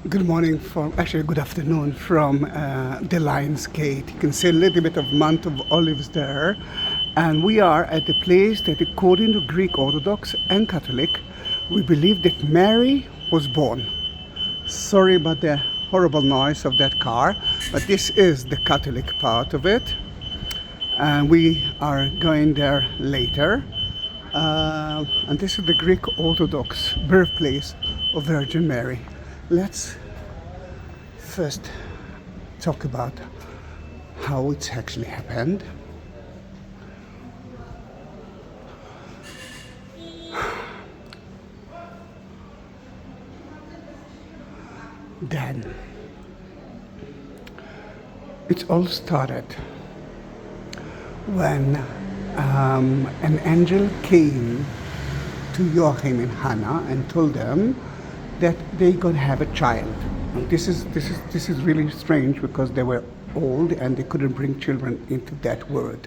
Good morning actually good afternoon from the Lion's Gate. You can see a little bit of Mount of Olives there. And we are at the place that, according to Greek Orthodox and Catholic, we believe that Mary was born. Sorry about the horrible noise of that car, but this is the Catholic part of it. And we are going there later. And this is the Greek Orthodox birthplace of Virgin Mary. Let's first talk about how it's actually happened. Then it all started when an angel came to Joachim and Anne and told them that they're going to have a child. And this is really strange because they were old and they couldn't bring children into that world.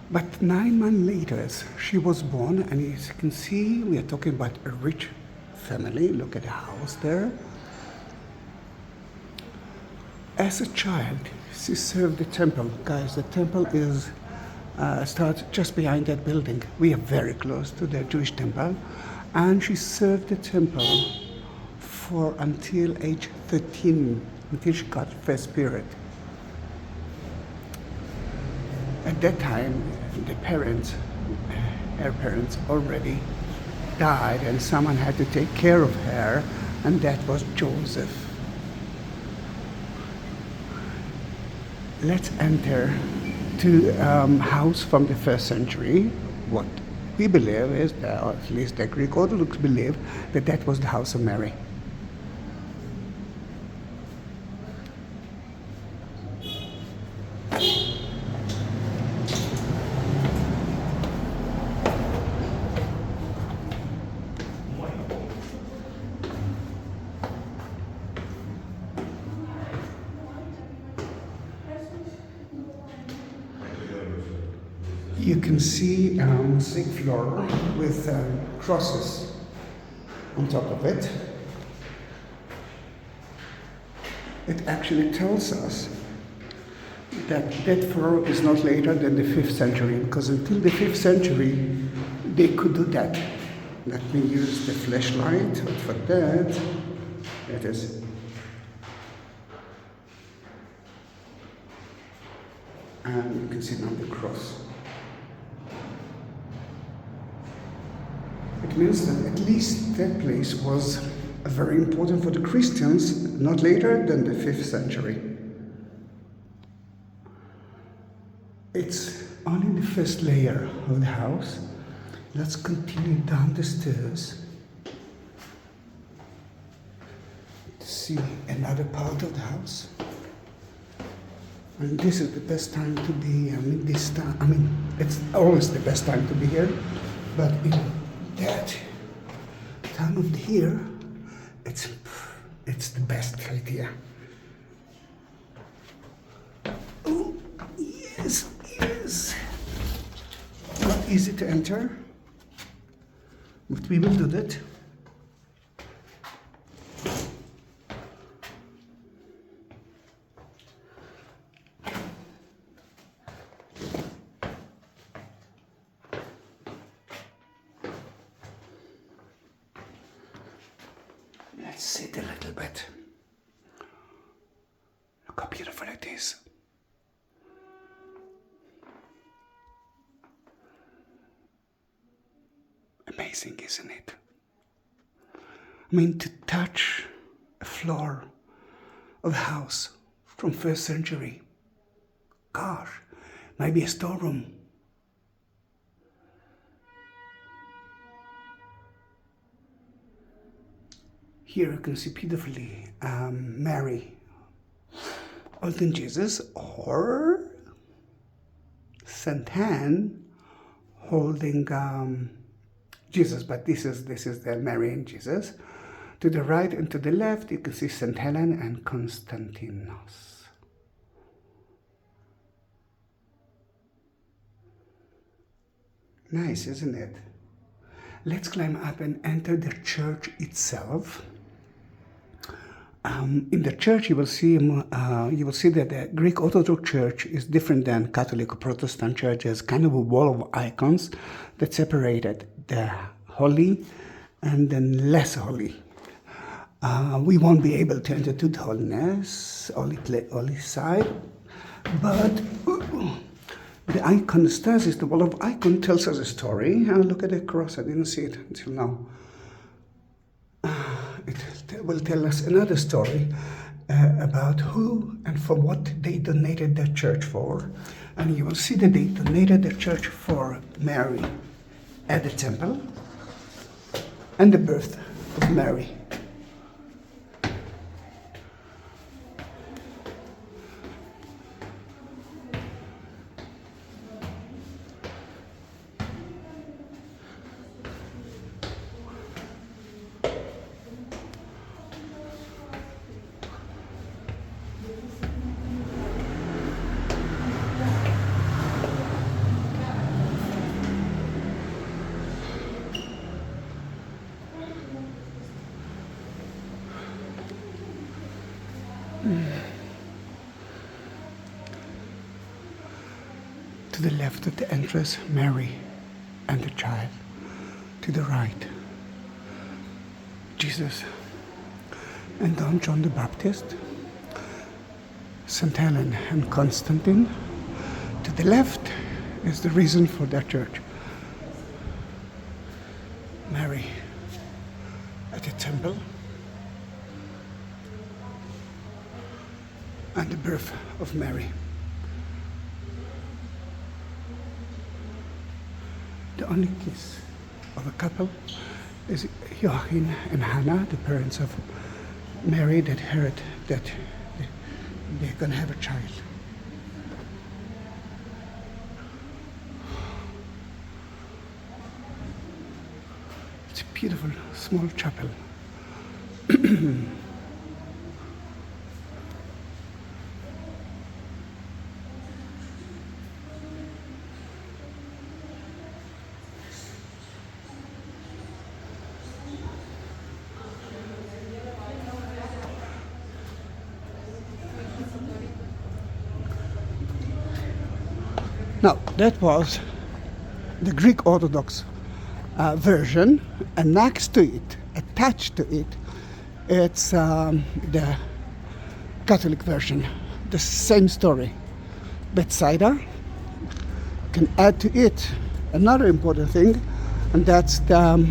But 9 months later, she was born, and as you can see, we are talking about a rich family. Look at the house there. As a child, she served the temple. Guys, the temple starts just behind that building. We are very close to the Jewish temple. And she served the temple for until age 13, until she got first period. At that time, her parents already died, and someone had to take care of her, and that was Joseph. Let's enter to house from the 1st century. What we believe is that, or at least the Greek Orthodox believe, that that was the house of Mary. You can see mosaic floor with crosses on top of it. It actually tells us that that floor is not later than the 5th century, because until the 5th century they could do that. Let me use the flashlight for that. It is. And you can see now the cross. It means that at least that place was very important for the Christians, not later than the 5th century. It's only the first layer of the house. Let's continue down the stairs to see another part of the house. And this is the best time to be, it's always the best time to be here, but in that time of the year, it's the best idea. Oh, yes. Not easy to enter, but we will do that. Let's sit a little bit. Look how beautiful it is. Amazing, isn't it? To touch a floor of a house from 1st century. Gosh, maybe a storeroom. Here you can see beautifully Mary holding Jesus, or St. Anne holding Jesus, but this is the Mary and Jesus. To the right and to the left, you can see St. Helen and Constantinos. Nice, isn't it? Let's climb up and enter the church itself. In the church, you will see that the Greek Orthodox Church is different than Catholic or Protestant churches. Kind of a wall of icons that separated the holy and then less holy. We won't be able to enter to the holiness, holy side, but the iconostasis, the wall of icon, tells us a story. Look at the cross. I didn't see it until now. It will tell us another story about who and for what they donated their church for. And you will see that they donated their church for Mary at the temple and the birth of Mary. To the left of the entrance, Mary and the child. To the right, Jesus and Don John the Baptist, St. Helen and Constantine. To the left is the reason for that church. Mary at the temple and the birth of Mary. The only kiss of a couple is Joachim and Anne, the parents of Mary, that heard that they're going to have a child. It's a beautiful small chapel. Now, that was the Greek Orthodox version, and next to it, attached to it, it's the Catholic version, the same story. Bethsaida can add to it another important thing, and that's the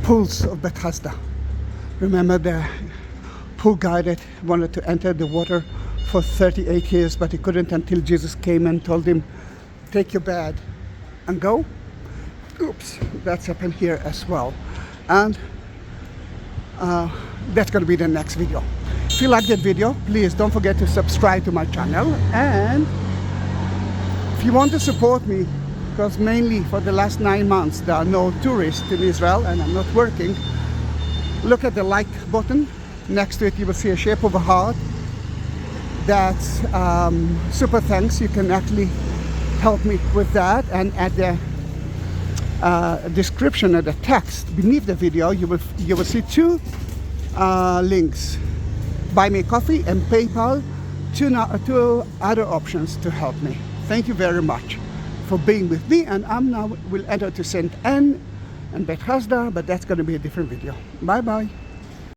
pools of Bethesda. Remember the pool guy that wanted to enter the water for 38 years, but he couldn't until Jesus came and told him, take your bed and go? Oops, that's happened here as well. And that's going to be the next video. If you like that video, please don't forget to subscribe to my channel. And if you want to support me, because mainly for the last 9 months there are no tourists in Israel and I'm not working, look at the like button. Next to it you will see a shape of a heart. That's super thanks. You can actually help me with that, and at the description of the text beneath the video you will see two links: Buy Me Coffee and PayPal, two other options to help me. Thank you very much for being with me, and I'm now will enter to St. Anne and Bethesda, but that's going to be a different video. Bye bye.